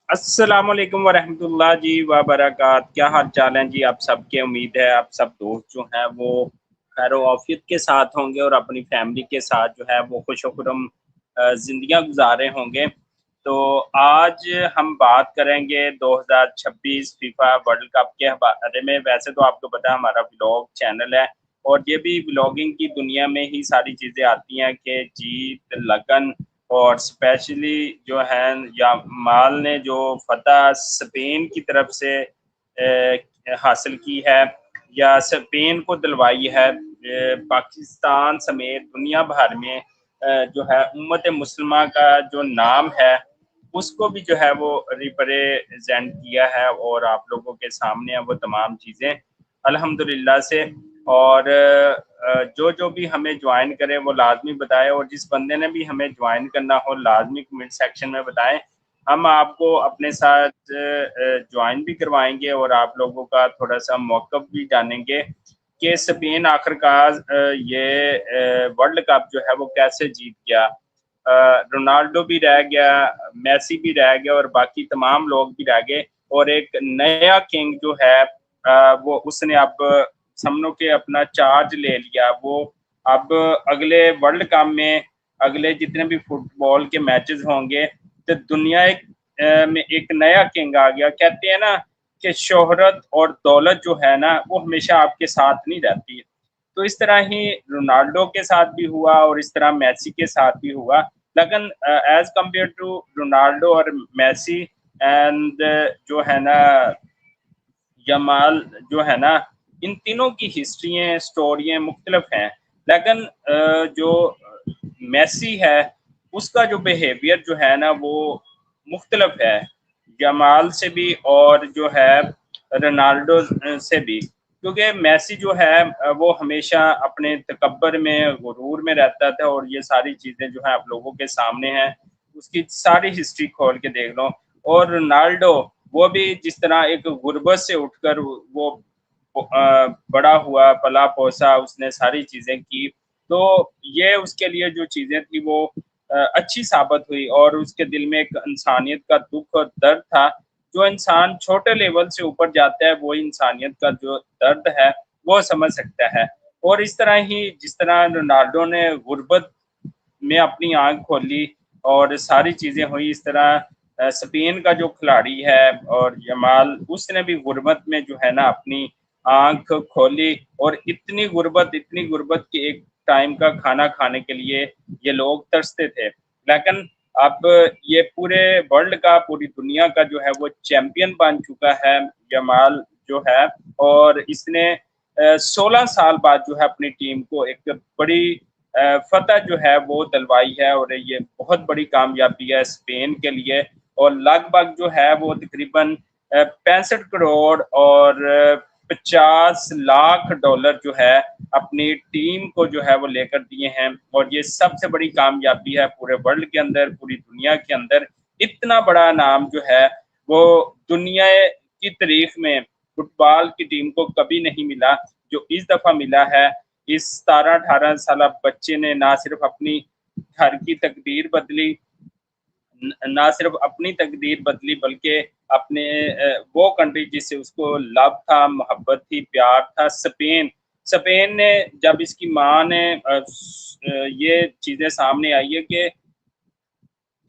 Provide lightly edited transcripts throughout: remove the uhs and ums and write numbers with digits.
अस्सलामुअलैकुम वरहमतुल्लाह जी वबरकात। क्या हाल चाल हैं जी आप सबके। उम्मीद है आप सब दोस्त जो हैं वो खैर आफियत के साथ होंगे और अपनी फैमिली के साथ जो है वो खुश खुरम ज़िंदगियाँ गुजारे होंगे। तो आज हम बात करेंगे 2026 फीफा वर्ल्ड कप के बारे में। वैसे तो आपको पता है हमारा व्लॉग चैनल है और ये भी व्लॉगिंग की दुनिया में ही सारी चीज़ें आती हैं कि जीत, लगन और स्पेशली जो है यामाल ने जो फतह स्पेन की तरफ से हासिल की है या स्पेन को दिलवाई है, पाकिस्तान समेत दुनिया भर में जो है उम्मत मुस्लिमा का जो नाम है उसको भी जो है वो रिप्रेजेंट किया है और आप लोगों के सामने है वो तमाम चीज़ें अल्हम्दुलिल्लाह से। और जो जो भी हमें ज्वाइन करे वो लाजमी बताए और जिस बंदे ने भी हमें ज्वाइन करना हो लाजमी कमेंट सेक्शन में बताएं। हम आपको अपने साथ ज्वाइन भी करवाएंगे और आप लोगों का थोड़ा सा मौक़िफ़ भी जानेंगे कि स्पेन आखिरकार ये वर्ल्ड कप जो है वो कैसे जीत गया। रोनाल्डो भी रह गया, मेसी भी रह गया और बाकी तमाम लोग भी रह गए और एक नया किंग जो है वो उसने अब समझो कि अपना चार्ज ले लिया। वो अब अगले वर्ल्ड कप में अगले जितने भी फुटबॉल के मैचेस होंगे तो दुनिया में एक नया किंग आ गया। कहते हैं ना कि शोहरत और दौलत जो है ना वो हमेशा आपके साथ नहीं रहती है। तो इस तरह ही रोनाल्डो के साथ भी हुआ और इस तरह मेसी के साथ भी हुआ। लेकिन एज कम्पेयर टू रोनाल्डो और मेसी एंड जो है ना यमाल जो है ना, इन तीनों की हिस्ट्रियाँ स्टोरियाँ मुख्तलिफ हैं। लेकिन जो मेसी है उसका जो बिहेवियर जो है ना वो मुख्तलिफ है यमाल से भी और जो है रोनाल्डो से भी। क्योंकि मेसी जो है वो हमेशा अपने तकब्बर में गुरूर में रहता था और ये सारी चीज़ें जो है आप लोगों के सामने हैं। उसकी सारी हिस्ट्री खोल के देख लो। और रोनाल्डो वो भी जिस तरह एक गुर्बत से उठकर वो बड़ा हुआ, पला पोसा, उसने सारी चीज़ें की। तो ये उसके लिए जो चीज़ें थी वो अच्छी साबित हुई और उसके दिल में एक इंसानियत का दुख और दर्द था। जो इंसान छोटे लेवल से ऊपर जाता है वो इंसानियत का जो दर्द है वो समझ सकता है। और इस तरह ही जिस तरह रोनाल्डो ने गुर्बत में अपनी आँख खोली और सारी चीज़ें हुई, इस तरह स्पेन का जो खिलाड़ी है और यमाल उसने भी गुर्बत में जो है ना अपनी आँख खोली और इतनी गुर्बत कि एक टाइम का खाना खाने के लिए ये लोग तरसते थे। लेकिन अब ये पूरे वर्ल्ड का, पूरी दुनिया का जो है वो चैंपियन बन चुका है यमाल जो है। और इसने 16 साल बाद जो है अपनी टीम को एक बड़ी फतह जो है वो दिलवाई है और ये बहुत बड़ी कामयाबी है स्पेन के लिए। और लगभग जो है वो तकरीबन 65 करोड़ और 50 लाख डॉलर जो है अपनी टीम को जो है वो लेकर दिए हैं। और ये सबसे बड़ी कामयाबी है पूरे वर्ल्ड के अंदर, पूरी दुनिया के अंदर। इतना बड़ा नाम जो है वो दुनिया की तारीख में फुटबॉल की टीम को कभी नहीं मिला जो इस दफ़ा मिला है। इस 17-18 साल बच्चे ने ना सिर्फ अपनी घर की तकदीर बदली, ना सिर्फ अपनी तकदीर बदली बल्कि अपने वो कंट्री जिससे उसको लव था, मोहब्बत थी, प्यार था, स्पेन। स्पेन ने जब इसकी माँ ने ये चीज़ें सामने आई है कि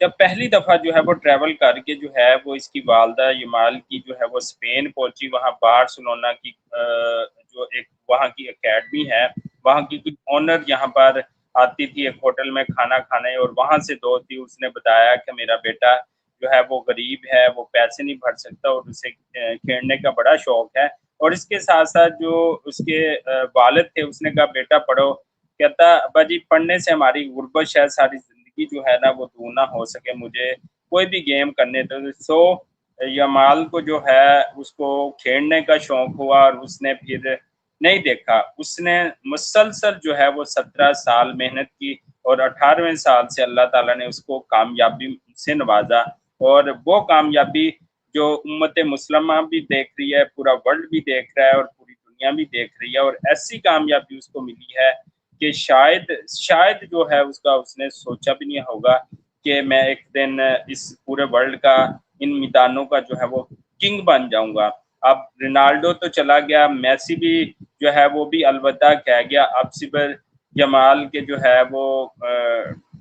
जब पहली दफ़ा जो है वो ट्रैवल करके जो है वो इसकी वालदा यमाल की जो है वो स्पेन पहुँची। वहाँ बार्सिलोना की जो एक वहाँ की अकेडमी है, वहाँ की कुछ ओनर यहाँ पर आती थी एक होटल में खाना खाने और वहाँ से दोस्त थी। उसने बताया कि मेरा बेटा जो है वो गरीब है, वो पैसे नहीं भर सकता और उसे खेलने का बड़ा शौक है। और इसके साथ-साथ जो उसके वालिद थे उसने कहा बेटा पढ़ो। कहता अब्बा जी पढ़ने से हमारी गुर्बत शायद सारी ज़िंदगी जो है ना वो दूर ना हो सके, मुझे कोई भी गेम करने दो। सो यमाल को जो है उसको खेलने का शौक हुआ और उसने फिर नहीं देखा। उसने मुसलसल जो है वो 17 साल मेहनत की और 18वें साल से अल्लाह ताला ने उसको कामयाबी से नवाज़ा। और वो कामयाबी जो उम्मत मुस्लिमा भी देख रही है, पूरा वर्ल्ड भी देख रहा है और पूरी दुनिया भी देख रही है। और ऐसी कामयाबी उसको मिली है کہ شاید جو ہے اس نے سوچا بھی نہیں ہوگا کہ میں ایک دن اس پورے ورلڈ کا ان میدانوں کا جو ہے وہ کنگ بن جاؤں گا۔ اب رونالڈو تو چلا گیا، میسی بھی جو ہے وہ بھی الوداع کہہ گیا، اب صرف جمال کے جو ہے وہ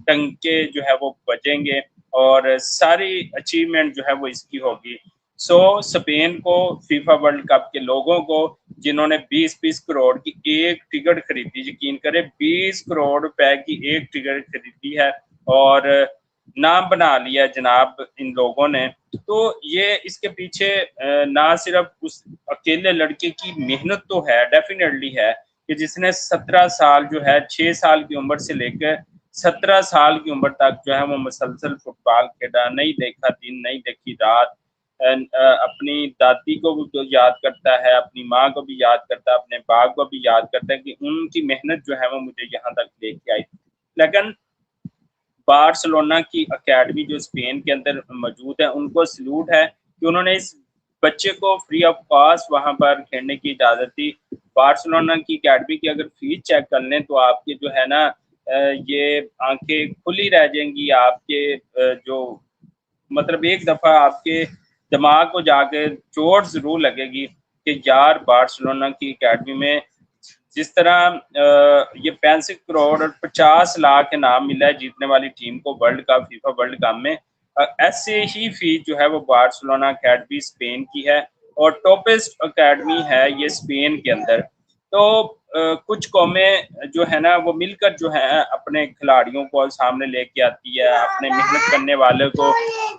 ٹنکے جو ہے وہ بجیں گے اور ساری اچیومنٹ جو ہے وہ اس کی ہوگی۔ اسپین کو فیفا ورلڈ کپ کے لوگوں کو جنہوں نے 20 کروڑ کی ایک ٹکٹ خریدی، یقین کرے 20 کروڑ روپے کی ایک ٹکٹ خریدی ہے اور نام بنا لیا جناب ان لوگوں نے، تو یہ اس کے پیچھے نہ صرف اس اکیلے لڑکے کی محنت تو ہے، ڈیفینیٹلی ہے، کہ جس نے 17 سال جو ہے 6 سال کی عمر سے لے کر 17 سال کی عمر تک جو ہے وہ مسلسل فٹ بال کھیلا، نہیں دیکھا دن نہیں دیکھی رات، اپنی دادی کو بھی یاد کرتا ہے، اپنی ماں کو بھی یاد کرتا ہے، اپنے باپ کو بھی یاد کرتا ہے کہ ان کی محنت جو ہے وہ مجھے یہاں تک لے کے آئی۔ لیکن بارسلونا کی اکیڈمی جو اسپین کے اندر موجود ہے، ان کو سلوٹ ہے کہ انہوں نے اس بچے کو فری آف کاسٹ وہاں پر کھیلنے کی اجازت دی۔ بارسلونا کی اکیڈمی کی اگر فیس چیک کر لیں تو آپ کے جو ہے نا یہ آنکھیں کھلی رہ جائیں گی، آپ کے جو مطلب ایک دفعہ آپ کے دماغ کو جا کے چوٹ ضرور لگے گی کہ یار بارسلونا کی اکیڈمی میں جس طرح یہ 65 کروڑ اور 50 لاکھ انعام ملا ہے جیتنے والی ٹیم کو world cup FIFA world cup میں، ایسے ہی فیس جو ہے وہ بارسلونا اکیڈمی اسپین کی ہے اور ٹاپسٹ اکیڈمی ہے یہ اسپین کے اندر۔ تو کچھ قومیں جو ہے نا وہ مل کر جو ہے اپنے کھلاڑیوں کو سامنے لے کے آتی ہے، اپنے محنت کرنے والے کو،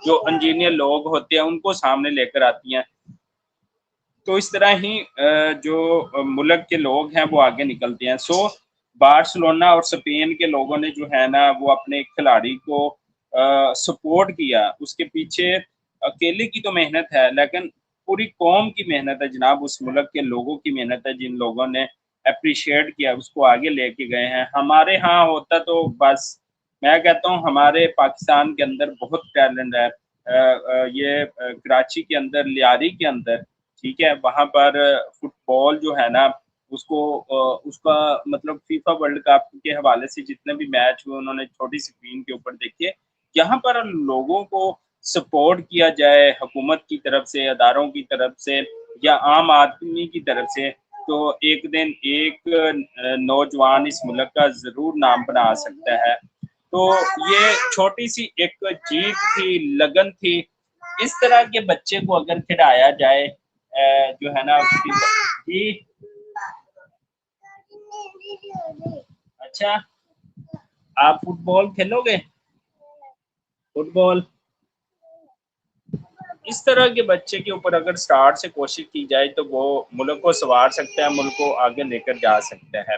جو انجینئر لوگ ہوتے ہیں ان کو سامنے لے کر آتی ہیں، تو اس طرح ہی جو ملک کے لوگ ہیں وہ آگے نکلتے ہیں۔ بارسلونا اور اسپین کے لوگوں نے جو ہے نا وہ اپنے کھلاڑی کو سپورٹ کیا، اس کے پیچھے اکیلے کی تو محنت ہے لیکن پوری قوم کی محنت ہے جناب، اس ملک کے لوگوں کی محنت ہے جن لوگوں نے اپریشیٹ کیا، اس کو آگے لے کے گئے ہیں۔ ہمارے ہاں ہوتا تو بس میں کہتا ہوں ہمارے پاکستان کے اندر بہت ٹیلنٹ ہے، یہ کراچی کے اندر لیاری کے اندر ٹھیک ہے، وہاں پر فٹ بال جو ہے نا اس کا مطلب فیفا ورلڈ کپ کے حوالے سے جتنے بھی میچ ہوئے انہوں نے چھوٹی اسکرین کے اوپر دیکھے، یہاں پر لوگوں کو سپورٹ کیا جائے حکومت کی طرف سے، اداروں کی طرف سے یا عام آدمی کی طرف سے، تو ایک دن ایک نوجوان اس ملک کا ضرور نام بنا سکتا ہے۔ تو یہ چھوٹی سی ایک جیت تھی، لگن تھی، اس طرح کے بچے کو اگر کھلایا جائے جو ہے نا جی اچھا آپ فٹ بال کھیلو گے؟ فٹ بال اس طرح کے بچے کے اوپر اگر سٹارٹ سے کوشش کی جائے تو وہ ملک کو سنوار سکتا ہے، ملک کو آگے لے کر جا سکتا ہے۔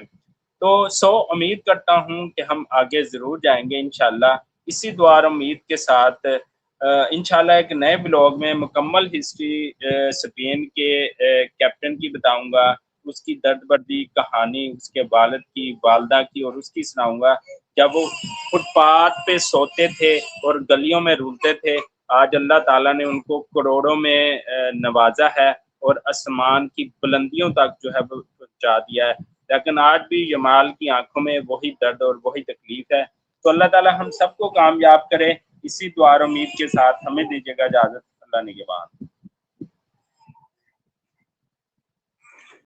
تو امید کرتا ہوں کہ ہم آگے ضرور جائیں گے انشاءاللہ، اسی دعا اور امید کے ساتھ انشاءاللہ ایک نئے بلاگ میں مکمل ہسٹری اسپین کے کیپٹن کی بتاؤں گا، اس کی درد بردی کہانی، اس کے والد کی، والدہ کی، اور اس کی سناؤں گا جب وہ فٹ پاتھ پہ سوتے تھے اور گلیوں میں رولتے تھے، آج اللہ تعالیٰ نے ان کو کروڑوں میں نوازا ہے اور آسمان کی بلندیوں تک جو ہے وہ پہنچا دیا ہے، لیکن آج بھی یمال کی آنکھوں میں وہی درد اور وہی تکلیف ہے۔ تو اللہ تعالیٰ ہم سب کو کامیاب کرے، اسی دعا اور امید کے ساتھ ہمیں دیجیے گا اجازت، اللہ نگہبان۔